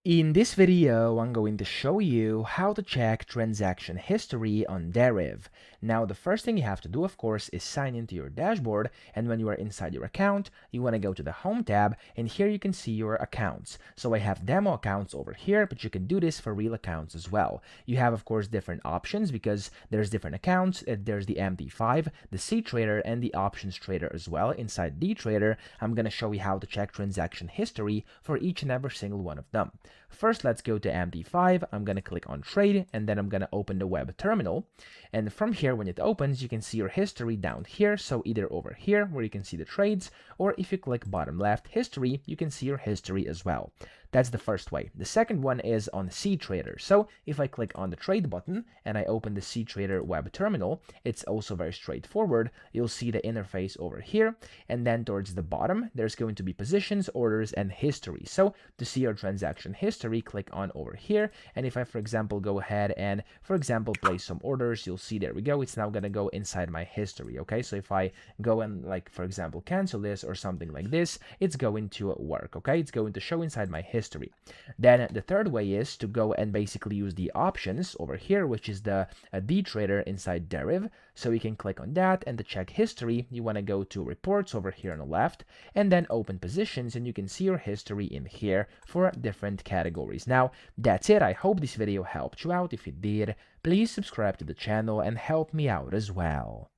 In this video, I'm going to show you how to check transaction history on Deriv. Now, the first thing you have to do, of course, is sign into your dashboard, and when you are inside your account, you want to go to the Home tab, and here you can see your accounts. So I have demo accounts over here, but you can do this for real accounts as well. You have, of course, different options because there's different accounts. There's the MT5, the C Trader, and the Options Trader as well. Inside D Trader, I'm going to show you how to check transaction history for each and every single one of them. First, let's go to MT5. I'm going to click on Trade, and then I'm going to open the web terminal. And from here, when it opens, you can see your history down here. So either over here, where you can see the trades, or if you click bottom left, History, you can see your history as well. That's the first way. The second one is on C Trader. So if I click on the Trade button, and I open the C Trader web terminal, it's also very straightforward. You'll see the interface over here, and then towards the bottom, there's going to be Positions, Orders, and History. So to see your transaction history, click on over here, and if I, for example, go ahead and, for example, place some orders, you'll see, there we go, it's now going to go inside my history. Okay, so if I go and, like, for example, cancel this or something like this, it's going to work. Okay, it's going to show inside my history. Then the third way is to go and basically use the options over here, which is the D Trader inside Deriv. So you can click on that, and to check history, you want to go to reports over here on the left, and then open positions, and you can see your history in here for different categories. Now, that's it. I hope this video helped you out. If it did, please subscribe to the channel and help me out as well.